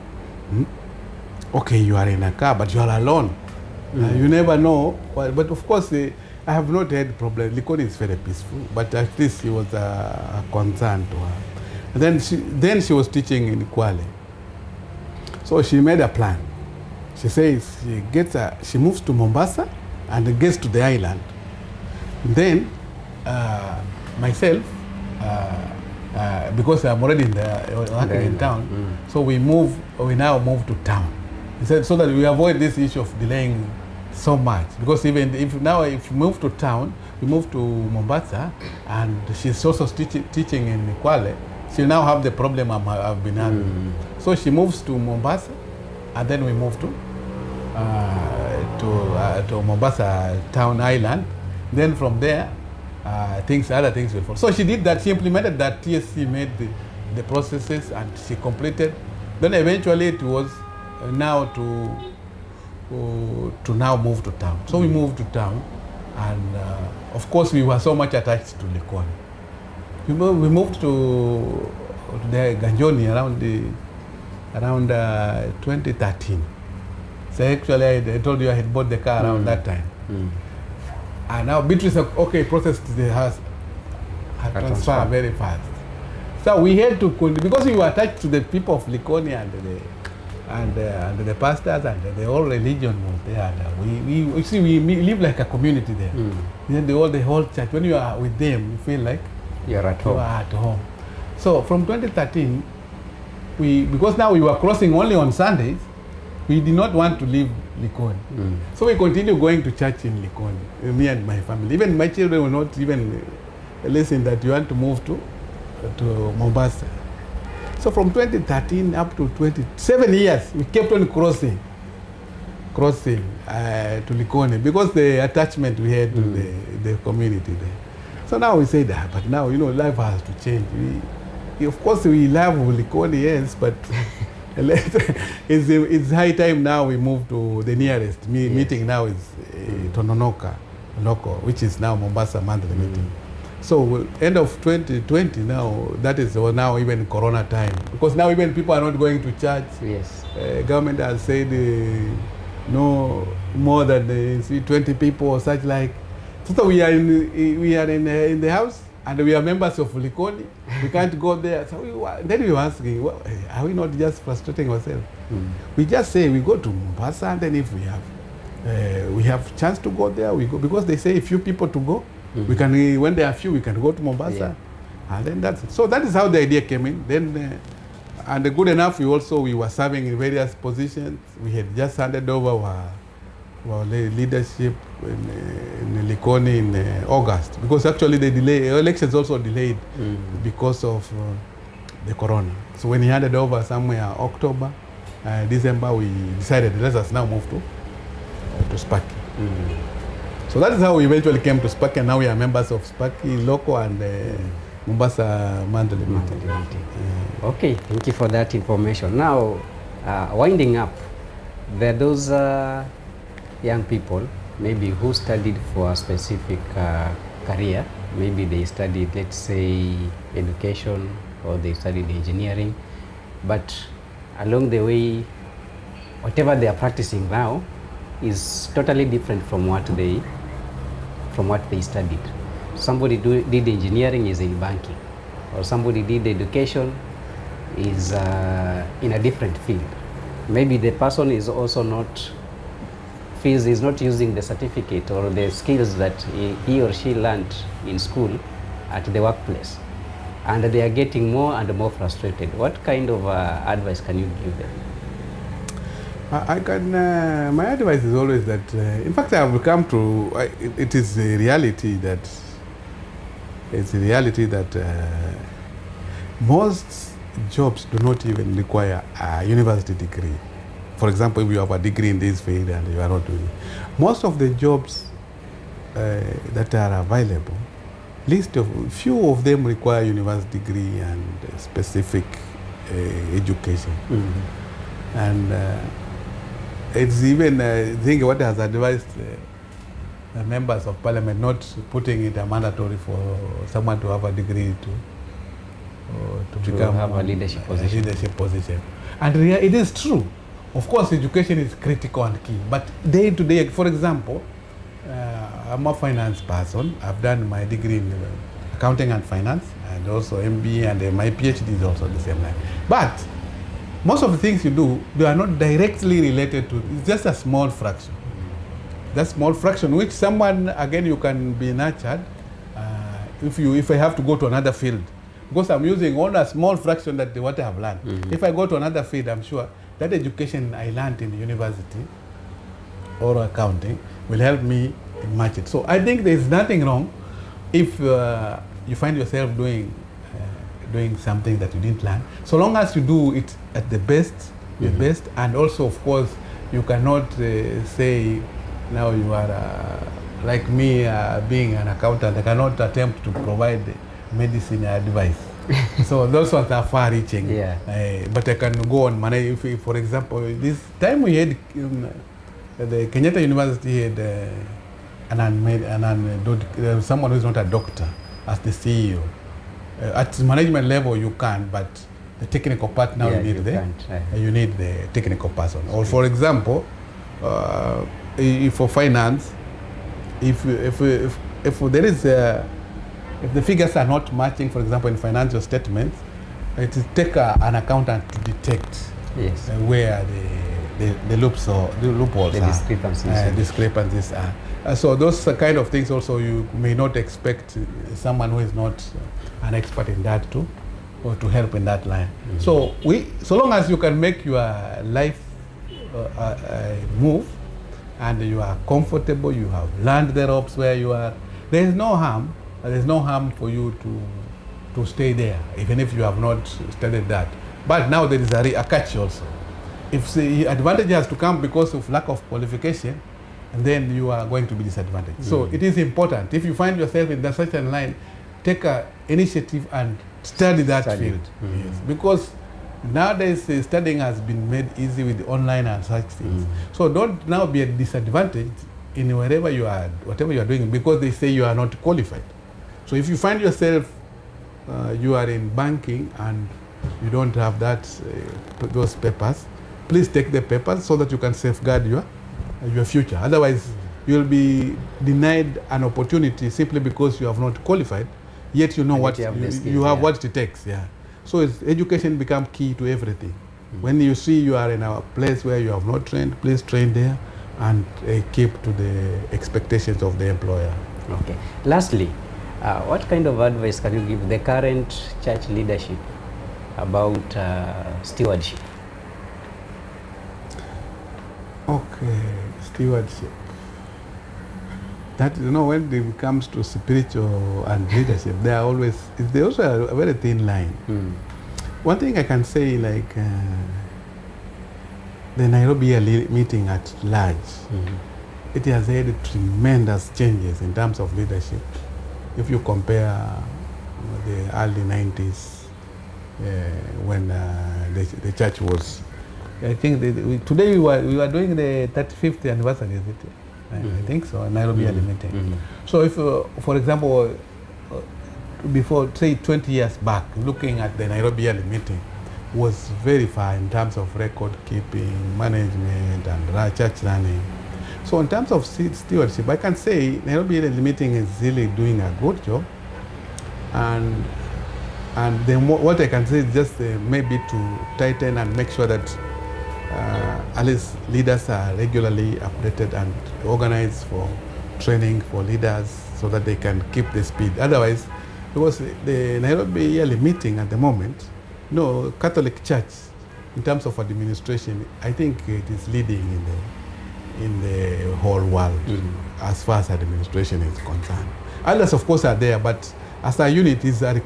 Okay, you are in a car, but you are alone. You never know. But of course, I have not had problems. Likoni is very peaceful, but at least it was a concern to her. And then she was teaching in Kwale. So she made a plan. She says she moves to Mombasa and gets to the island. Then myself, because I'm already working in town, so we now move to town. He said so that we avoid this issue of delaying so much. Because even if we move to town, we move to Mombasa, and she's also teaching in Kwale, she now have the problem I've been having. So she moves to Mombasa, and then we move to Mombasa town island. Then from there, other things will follow. So she did that. She implemented that. TSC made the processes, and she completed. Then eventually it was now to now move to town. So we moved to town, and of course we were so much attached to Likoni. We moved to the Ganjoni around 2013. So actually I told you I had bought the car around that time. And now Beatrice, processed her transfer very fast. So we had to, because we were attached to the people of Likoni and the pastors and the whole religion was there. And we live like a community there. Then the whole church, when you are with them, you feel like you're at home. So from 2013, because now we were crossing only on Sundays, we did not want to leave Likoni. So we continue going to church in Likoni, me and my family. Even my children will not even listen that you want to move to Mombasa. So from 2013 up to 27 years, we kept on crossing to Likoni because the attachment we had to the community there. So now we say that, but now, life has to change. Of course, we love Likoni, yes, but it's high time now we move to the nearest meeting now is Tononoka, which is now Mombasa monthly meeting. So end of 2020 now, that is now even Corona time. Because now even people are not going to church. Yes. Government has said no more than 20 people or such like. So we are in the house, and we are members of Likoni. We can't go there. So then we were asking, are we not just frustrating ourselves? We just say we go to Mombasa, and then if we have chance to go there, we go. Because they say a few people to go. We can, when there are few, we can go to Mombasa. And then that's it. So that is how the idea came in. Then, and good enough, we were serving in various positions. We had just handed over our leadership in Likoni in August, because actually elections also delayed because of the corona. So when he handed over somewhere October, December, we decided let us now move to Spaki. So that is how we eventually came to Spaki, and now we are members of Spaki Local and Mombasa monthly meeting. Okay, thank you for that information. Now, winding up, there are those young people maybe who studied for a specific career. Maybe they studied, let's say, education, or they studied engineering, but along the way, whatever they are practicing now is totally different from what they studied. Somebody did engineering, is in banking, or somebody did education, is in a different field. Maybe the person is also not using the certificate or the skills that he or she learned in school at the workplace. and they are getting more and more frustrated. What kind of advice can you give them? I can. My advice is always that. In fact, I have come to. It is a reality that. It's a reality that most jobs do not even require a university degree. For example, if you have a degree in this field and you are not doing it, most of the jobs that are available, few of them require university degree and specific education. Mm-hmm. And it's even think what has advised the members of parliament not putting it a mandatory for someone to have a degree to become have a leadership position. And it is true. Of course, education is critical and key. But day to day, for example, I'm a finance person. I've done my degree in accounting and finance, and also MBA, and my PhD is also the same line. But most of the things you do, they are not directly related to. It's just a small fraction. That small fraction, which someone, again, you can be nurtured if I have to go to another field. Because I'm using only a small fraction that what I have learned. Mm-hmm. If I go to another field, I'm sure that education I learned in university or accounting will help me match it. So I think there's nothing wrong if you find yourself doing something that you didn't learn. So long as you do it at the best, and also, of course, you cannot say, now you are like me being an accountant, I cannot attempt to provide medicine advice. So those ones are far-reaching. Yeah. But I can go on manage. If, for example, this time we had the Kenyatta University had someone who is not a doctor as the CEO. At management level, you can, but the technical part now you need the technical person. Or for example, if for finance, if there is if the figures are not matching, for example, in financial statements, it will take an accountant to detect where the loopholes are, discrepancies are. So those kind of things also you may not expect someone who is not an expert in that too, or to help in that line. Mm-hmm. So long as you can make your life move, and you are comfortable, you have learned the ropes where you are, there is no harm. There's no harm for you to stay there, even if you have not studied that. But now there is a catch also. If the advantage has to come because of lack of qualification, and then you are going to be disadvantaged. Mm-hmm. So it is important. If you find yourself in that certain line, take an initiative and study that field. Mm-hmm. Yes. Because nowadays studying has been made easy with online and such things. Mm-hmm. So don't now be at disadvantage in whatever you are doing, because they say you are not qualified. So if you find yourself, you are in banking and you don't have those papers, please take the papers so that you can safeguard your future. Otherwise, you'll be denied an opportunity simply because you have not qualified, yet you know what you have what it takes. Yeah. So education becomes key to everything. Mm-hmm. When you see you are in a place where you have not trained, please train there and keep to the expectations of the employer. Okay. Lastly, what kind of advice can you give the current church leadership about stewardship? Okay, stewardship. That, when it comes to spiritual and leadership, they also are a very thin line. Mm. One thing I can say, like the Nairobi meeting at large, it has had tremendous changes in terms of leadership. If you compare the early 90s when the church was, I think today we were doing the 35th anniversary, is it? I think so, Nairobi meeting. Mm-hmm. So if, for example, before, say 20 years back, looking at the Nairobi meeting was very far in terms of record keeping, management, and church running. So in terms of stewardship, I can say Nairobi meeting is really doing a good job. And then what I can say is just maybe to tighten and make sure that at least leaders are regularly updated and organized for training for leaders so that they can keep the speed. Otherwise, Because the Nairobi yearly meeting at the moment, no, Catholic Church, in terms of administration, I think it is leading in the whole world as far as administration is concerned. Others, of course, are there, but as a unit, is a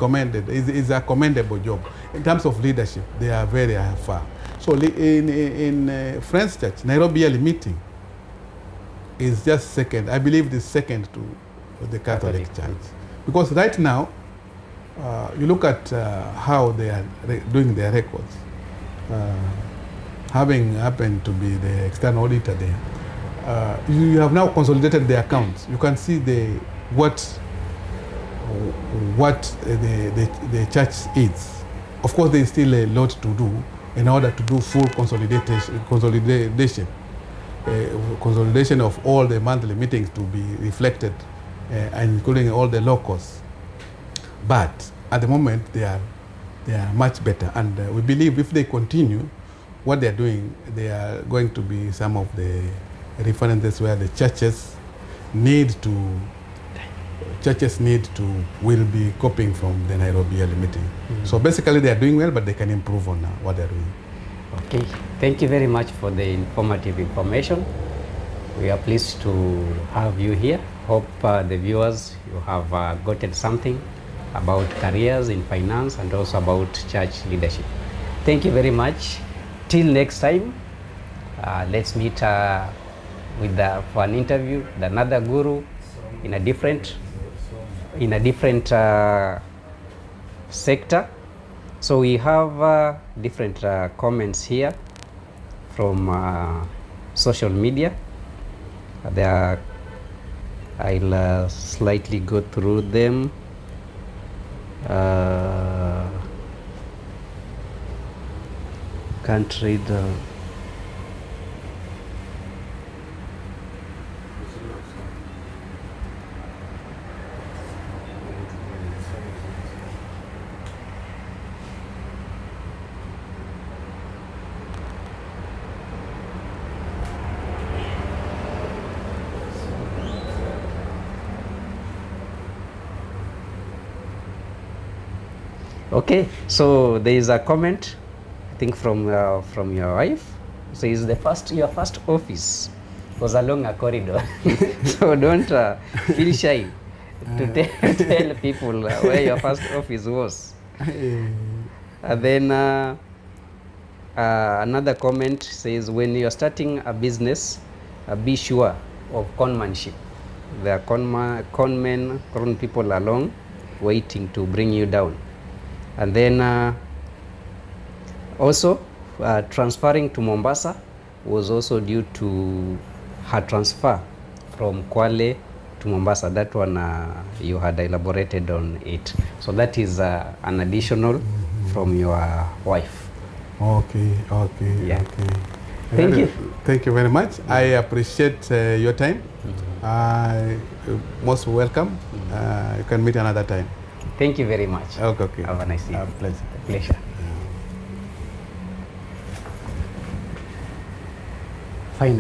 commendable job. In terms of leadership, they are very far. So in Friends Church, Nairobi yearly meeting is just second. I believe the second to the Catholic Church. Because right now, you look at how they are doing their records. Having happened to be the external auditor there, you have now consolidated the accounts. You can see what the church is. Of course, there is still a lot to do in order to do full consolidation of all the monthly meetings to be reflected, including all the locals. But at the moment, they are much better, and we believe if they continue what they are doing, they are going to be some of the references where the churches will be copying from the Nairobi yearly meeting. So basically they are doing well, but they can improve on what they are doing. Okay, thank you very much for the informative information. We are pleased to have you here. Hope the viewers, you have gotten something about careers in finance and also about church leadership. Thank you very much. Till next time, let's meet for an interview with another guru in a different sector. So we have different comments here from social media. I'll slightly go through them. Can't read. Okay, so there is a comment, I think from your wife. Says your first office was along a corridor. So don't feel shy to tell people where your first office was. And then another comment says, when you're starting a business, be sure of conmanship. There are con people along waiting to bring you down. And then also transferring to Mombasa was also due to her transfer from Kwale to Mombasa. That one you had elaborated on it. So that is an additional from your wife. Okay. Yeah. Thank you. Thank you very much. I appreciate your time. Most welcome. You can meet another time. Thank you very much. Okay. Have a nice day. Pleasure. Pleasure.